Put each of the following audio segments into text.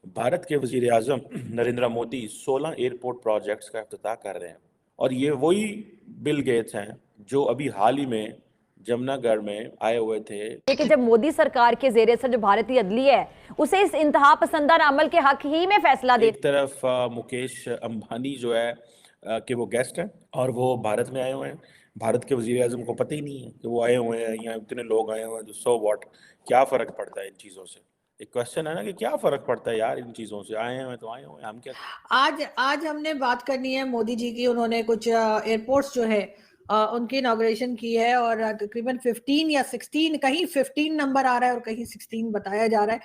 भारत के वजीर आजम Narendra Modi 16 airport projects का इफ्तिताह कर रहे हैं। और ये वही बिल गेट्स हैं जो अभी हाल ही में जमनागढ़ में आए हुए थे। कि जब मोदी सरकार के जेर असर जो भारतीय अदलिया है उसे इस इंतहा पसंदाना अमल के हक ही में फैसला दे। एक तरफ मुकेश अंबानी जो है कि वो गेस्ट हैं और वो भारत में आए हुए हैं। भारत के वजीर आजम को पता ही नहीं है कि वो आए हुए हैं, यहाँ इतने लोग आए हुए हैं, तो सो व्हाट, क्या फ़र्क पड़ता है इन चीज़ों से। एक क्वेश्चन है ना कि क्या फ़र्क पड़ता है यार इन चीज़ों से, आए हैं तो आए हुए हैं, हम क्या। आज आज हमने बात करनी है मोदी जी की। उन्होंने कुछ एयरपोर्ट्स जो है उनकी इनॉग्रेशन की है और तकरीबन 15 या 16, कहीं 15 नंबर आ रहा है और कहीं 16 बताया जा रहा है।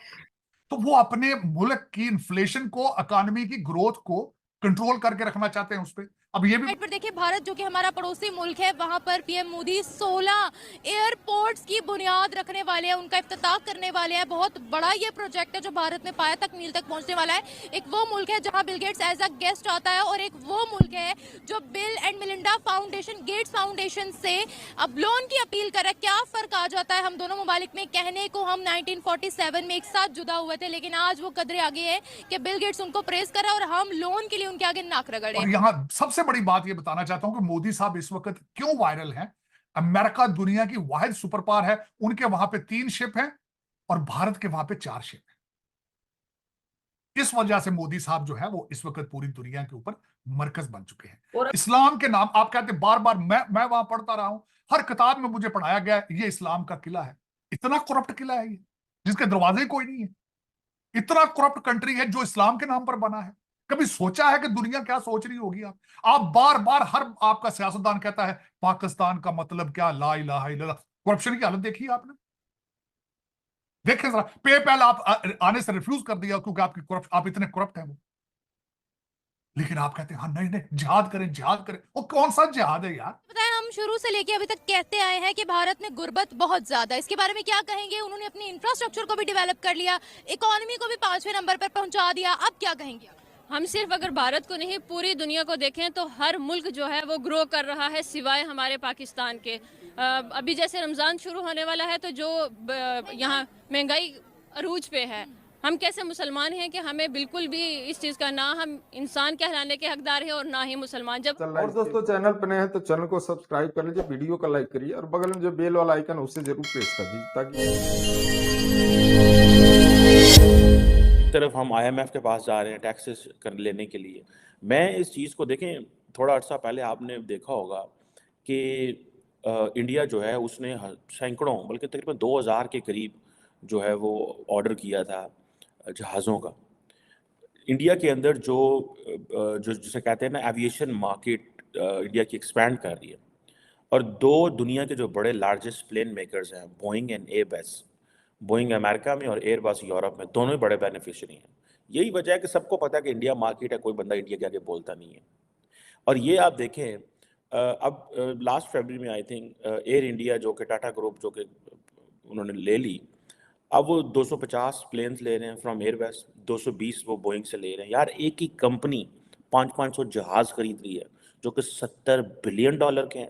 तो वो अपने मुल्क की इन्फ्लेशन को, इकोनॉमी की ग्रोथ को कंट्रोल करके रखना चाहते हैं उस पर। अब ये भी पर देखिए, भारत जो कि हमारा पड़ोसी मुल्क है, वहां पर पीएम मोदी 16 एयरपोर्ट्स की बुनियाद रखने वाले हैं, उनका इफ्तिताह करने वाले हैं। बहुत बड़ा ये प्रोजेक्ट है जो भारत में पाया तक मील तक पहुंचने वाला है। एक वो मुल्क है जहां Bill Gates as a guest आता है और एक वो मुल्क है जो Bill and Melinda foundation, Gates foundation से अब लोन की अपील कर रहा है। क्या फर्क आ जाता है हम दोनों ममालिक में? कहने को हम 1947 में एक साथ जुदा हुए थे, लेकिन आज वो कदरे आगे है कि बिल गेट्स उनको प्रेस कर रहा है और हम लोन के लिए उनके आगे नाक रगड़े। और यहाँ सबसे बड़ी बात ये बताना चाहता हूं कि मोदी साहब इस वक्त क्यों वायरल हैं। अमेरिका दुनिया की वाहिद सुपर पावर है, उनके वहां पे 3 शिप हैं और भारत के वहां पे 4 शिप हैं। इस वजह से मोदी साहब जो है वो इस वक्त पूरी दुनिया के ऊपर मरकज बन चुके हैं। इस्लाम के नाम आप कहते बार बार, मैं वहां पढ़ता रहा हूं, हर किताब में मुझे पढ़ाया गया है ये इस्लाम का किला है। इतना करप्ट किला है ये, जिसके दरवाजे कोई नहीं है। इतना करप्ट कंट्री है जो इस्लाम के नाम पर बना है। कभी सोचा है कि दुनिया क्या सोच रही होगी? आप बार बार, हर आपका सियासतदान कहता है पाकिस्तान का मतलब क्या, ला इलाहा इल्लल्लाह। करप्शन की हालत देखी आपने? देखें जरा, पेपैल आप आने से रिफ्यूज कर दिया क्योंकि आपकी करप्ट, आप इतने करप्ट हैं वो। लेकिन आप कहते हैं हाँ नहीं नहीं, जिहाद करें जिहाद करें। वो कौन सा जिहाद है यार? बताएं, हम शुरू से लेके अभी तक कहते आए हैं कि भारत में गुर्बत बहुत ज्यादा है। इसके बारे में क्या कहेंगे? उन्होंने अपनी इंफ्रास्ट्रक्चर को भी डेवलप कर लिया, इकोनॉमी को भी 5वें नंबर पर पहुंचा दिया। अब क्या कहेंगे? हम सिर्फ अगर भारत को नहीं पूरी दुनिया को देखें तो हर मुल्क जो है वो ग्रो कर रहा है सिवाय हमारे पाकिस्तान के। अभी जैसे रमज़ान शुरू होने वाला है तो जो यहाँ महंगाई अरूज पे है, हम कैसे मुसलमान हैं कि हमें बिल्कुल भी इस चीज़ का, ना हम इंसान कहलाने के हकदार हैं और ना ही मुसलमान। जब और दोस्तों चैनल पर नए हैं तो चैनल को सब्सक्राइब कर लीजिए, वीडियो को लाइक करिए और बगल में जो बेल वाला आइकन है उससे जरूर प्रेस कर दीजिए ताकि। तरफ हम आईएमएफ के पास जा रहे हैं टैक्सेस कर लेने के लिए। मैं इस चीज़ को देखें, थोड़ा अर्सा पहले आपने देखा होगा कि इंडिया जो है उसने सैकड़ों बल्कि तकरीबन 2000 के करीब जो है वो ऑर्डर किया था जहाज़ों का। इंडिया के अंदर जो जिसे कहते हैं ना एविएशन मार्केट, इंडिया की एक्सपैंड कर रही है। और 2 दुनिया के जो बड़े लार्जेस्ट प्लेन मेकर्स हैं, Boeing and Airbus, Boeing America में और एयरबस यूरोप में, दोनों ही बड़े बेनिफिशियरी हैं। यही वजह है कि सबको पता है कि इंडिया मार्केट है, कोई बंदा इंडिया के आगे बोलता नहीं है। और ये आप देखें, अब लास्ट फरवरी में आई थिंक एयर इंडिया जो कि टाटा ग्रुप जो कि उन्होंने ले ली, अब वो 250 प्लेन्स ले रहे हैं फ्रॉम एयरबस, 220 वो बोइंग से ले रहे हैं। यार एक ही कंपनी 500 जहाज़ खरीद रही है जो कि $70 बिलियन के हैं,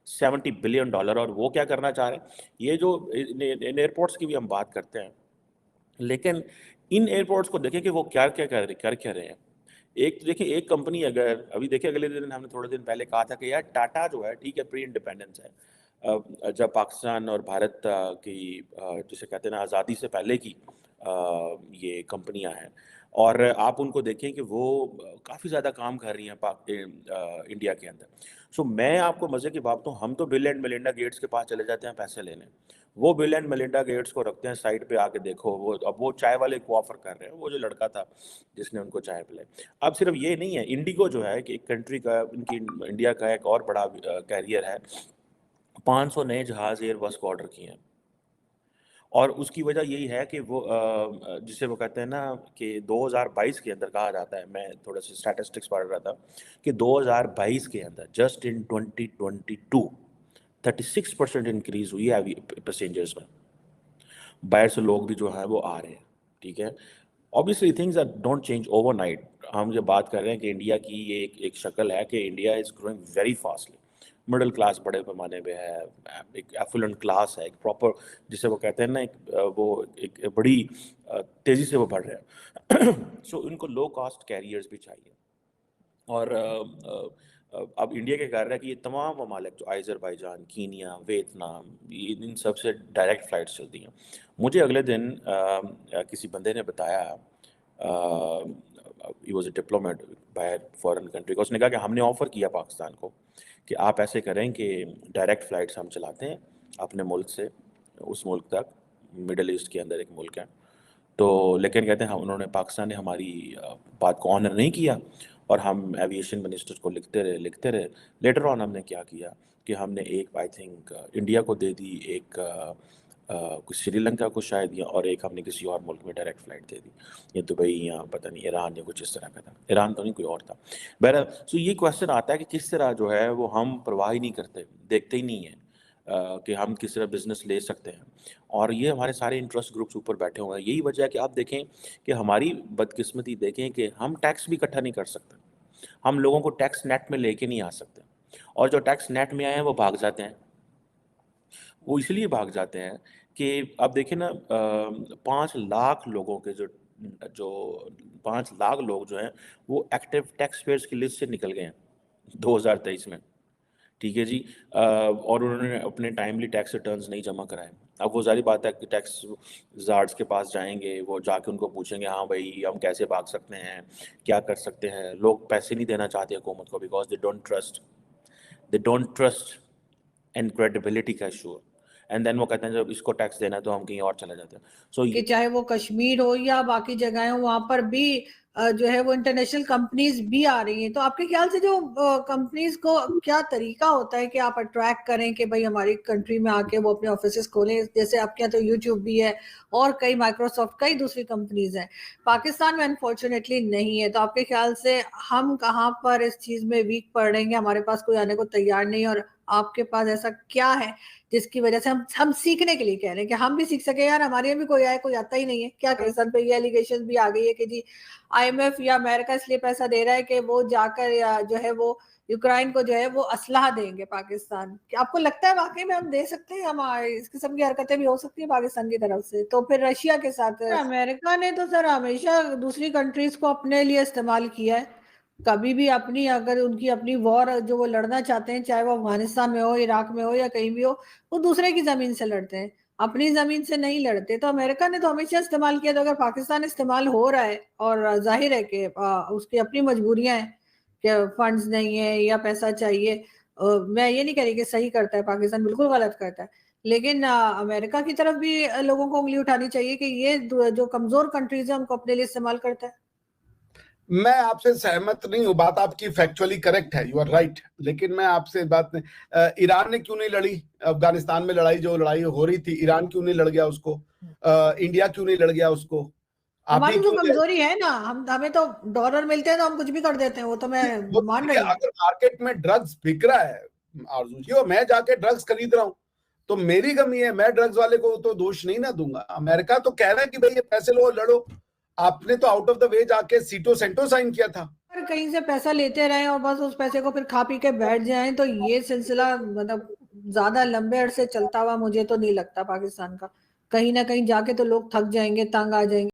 $70 बिलियन। और वो क्या करना चाह रहे हैं? ये जो इन एयरपोर्ट्स की भी हम बात करते हैं, लेकिन इन एयरपोर्ट्स को देखें कि वो क्या क्या कर रहे हैं। एक तो देखिए, एक कंपनी अगर अभी देखिए, अगले दिन हमने थोड़े दिन पहले कहा था कि यार टाटा जो है ठीक है प्री इंडिपेंडेंस है, जब पाकिस्तान और भारत की जिसे कहते हैं ना आज़ादी से पहले की ये कंपनियां हैं, और आप उनको देखें कि वो काफ़ी ज़्यादा काम कर रही हैं इंडिया के अंदर। सो मैं आपको मज़े की बात बताऊँ, हम तो बिल एंड मेलिंडा गेट्स के पास चले जाते हैं पैसे लेने। वो बिल एंड मेलिंडा गेट्स को रखते हैं साइड पे, आके देखो वो अब वो चाय वाले को ऑफर कर रहे हैं, वो जो लड़का था जिसने उनको चाय पिलाई। अब सिर्फ ये नहीं है, इंडिगो जो है कि एक कंट्री का, इनकी इंडिया का एक और बड़ा कैरियर है, 500 नए जहाज एयरबस को ऑर्डर किए हैं। और उसकी वजह यही है कि वो जिसे वो कहते हैं ना कि 2022 के अंदर कहा जाता है, मैं थोड़ा सा स्टैटिस्टिक्स पढ़ रहा था कि 2022 के अंदर जस्ट इन 2022 36% इंक्रीज हुई है पैसेंजर्स में। बाहर से लोग भी जो है वो आ रहे हैं, ठीक है। Obviously things don't change overnight. हम जब बात कर रहे हैं कि इंडिया की ये एक शक्ल है कि India is growing very fastly. Middle class बड़े पैमाने पे है, एक एफुलेंट क्लास है, एक प्रॉपर जिसे वो कहते हैं ना, एक बड़ी तेज़ी से वो बढ़ रहे हैं। सो इनको लो कॉस्ट कैरियर्स भी चाहिए। और अब इंडिया क्या कर रहा है कि ये तमाम ममालिक जो अज़रबैजान, कीनिया, वियतनाम, इन सब से डायरेक्ट फ़्लाइट्स चलती हैं। मुझे अगले दिन किसी बंदे ने बताया, he was a diplomat bye foreign country का, उसने कहा कि हमने ऑफ़र किया पाकिस्तान को कि आप ऐसे करें कि डायरेक्ट फ़्लाइट्स हम चलाते हैं अपने मुल्क से उस मुल्क तक, मिडल ईस्ट के अंदर एक मुल्क है। तो लेकिन कहते हैं हम, उन्होंने, पाकिस्तान ने हमारी बात को ऑनर नहीं किया और हम एविएशन मिनिस्टर को लिखते रहे। लेटर ऑन हमने क्या किया कि हमने एक, आई थिंक, इंडिया को दे दी, एक कुछ श्रीलंका को शायद, या और एक हमने किसी और मुल्क में डायरेक्ट फ़्लाइट दे दी, ये दुबई या पता नहीं ईरान या कुछ इस तरह का था। ईरान तो नहीं, कोई और था। बहरहाल, सो ये क्वेश्चन आता है कि किस तरह जो है वो हम परवाह ही नहीं करते, देखते ही नहीं हैं कि हम किस तरह बिज़नेस ले सकते हैं। और ये हमारे सारे इंटरेस्ट ग्रुप्स ऊपर बैठे हुए हैं। यही वजह है कि आप देखें कि हमारी बदकिस्मती देखें कि हम टैक्स भी इकट्ठा नहीं कर सकते। हम लोगों को टैक्स नेट में लेके नहीं आ सकते, और जो टैक्स नेट में आए हैं वो भाग जाते हैं। वो इसलिए भाग जाते हैं कि अब देखें ना, 5 लाख लोगों के जो जो 5 लाख लोग जो हैं वो एक्टिव टैक्स पेयर्स की लिस्ट से निकल गए हैं 2023 में। ठीक है जी। और उन्होंने अपने टाइमली टैक्स रिटर्न्स नहीं जमा कराए। अब वो ज़ाहिर बात है कि टैक्स ज़ार्ड्स के पास जाएंगे, वो जाके उनको पूछेंगे, हाँ भाई हम कैसे भाग सकते हैं, क्या कर सकते हैं। लोग पैसे नहीं देना चाहते हुकूमत को, because they don't trust and credibility का इशू। एंड देन वो कहते हैं जब इसको टैक्स देना है तो हम कहीं और चले जाते हैं। सो कि चाहे वो कश्मीर हो या बाकी जगहें हो, वहां पर भी जो है वो इंटरनेशनल कंपनीज भी आ रही हैं। तो आपके ख्याल से जो कंपनीज को क्या तरीका होता है कि आप अट्रैक्ट करें कि भाई हमारी कंट्री में आके वो अपने ऑफिसेस खोलें? जैसे आपके यहाँ तो यूट्यूब भी है और कई माइक्रोसॉफ्ट, कई दूसरी कंपनीज हैं। पाकिस्तान में अनफॉर्चुनेटली नहीं है। तो आपके ख्याल से हम कहाँ पर इस चीज में वीक पड़ रहे हैं? हमारे पास कोई आने को तैयार नहीं है, और आपके पास ऐसा क्या है जिसकी वजह से हम सीखने के लिए कह रहे हैं कि हम भी सीख सके? यार हमारे यहाँ भी कोई आए, कोई आता ही नहीं है क्या? पाकिस्तान पे ये एलिगेशन भी आ गई है कि जी IMF या अमेरिका इसलिए पैसा दे रहा है कि वो जाकर या जो है वो यूक्रेन को जो है वो असलहा देंगे पाकिस्तान। क्या आपको लगता है वाकई में हम दे सकते हैं? हम इस किस्म की हरकतें भी हो सकती है पाकिस्तान की तरफ से? तो फिर रशिया के साथ अमेरिका ने तो सर हमेशा दूसरी कंट्रीज को अपने लिए इस्तेमाल किया है। कभी भी अपनी, अगर उनकी अपनी वॉर जो वो लड़ना चाहते हैं, चाहे वो अफगानिस्तान में हो, इराक में हो या कहीं भी हो, वो दूसरे की जमीन से लड़ते हैं, अपनी जमीन से नहीं लड़ते। तो अमेरिका ने तो हमेशा इस्तेमाल किया। तो अगर पाकिस्तान इस्तेमाल हो रहा है, और जाहिर है कि उसकी अपनी मजबूरियां हैं कि फंड्स नहीं है या पैसा चाहिए, मैं ये नहीं कह रही कि सही करता है पाकिस्तान, बिल्कुल गलत करता है, लेकिन अमेरिका की तरफ भी लोगों को उंगली उठानी चाहिए कि ये जो कमजोर कंट्रीज है उनको अपने लिए इस्तेमाल करता है। मैं आपसे सहमत नहीं हूँ, बात आपकी फैक्चुअली करेक्ट है, यू आर राइट, लेकिन मैं आपसे बात नहीं, ईरान ने क्यों नहीं लड़ी अफगानिस्तान में? जो लड़ाई हो रही थी, ईरान क्यों नहीं लड़ गया उसको? इंडिया क्यों नहीं लड़ गया उसको? हमारी जो कमजोरी है ना, हमें तो डॉलर मिलते हैं तो हम कुछ भी कर देते हैं, वो तो मैं मान रही हूँ। अगर मार्केट में ड्रग्स बिक रहा है आरजू जी, और मैं जाके ड्रग्स खरीद रहा हूँ, तो मेरी कमी है, मैं ड्रग्स वाले को तो दोष नहीं ना दूंगा। अमेरिका तो कह रहा है कि भाई ये पैसे लो, लड़ो। आपने तो आउट ऑफ द वे जाके सीटो सेंटो साइन किया था। अगर कहीं से पैसा लेते रहे और बस उस पैसे को फिर खा पी के बैठ जाएं, तो ये सिलसिला मतलब ज्यादा लंबे अरसे चलता हुआ मुझे तो नहीं लगता पाकिस्तान का। कहीं ना कहीं जाके तो लोग थक जाएंगे, तंग आ जाएंगे।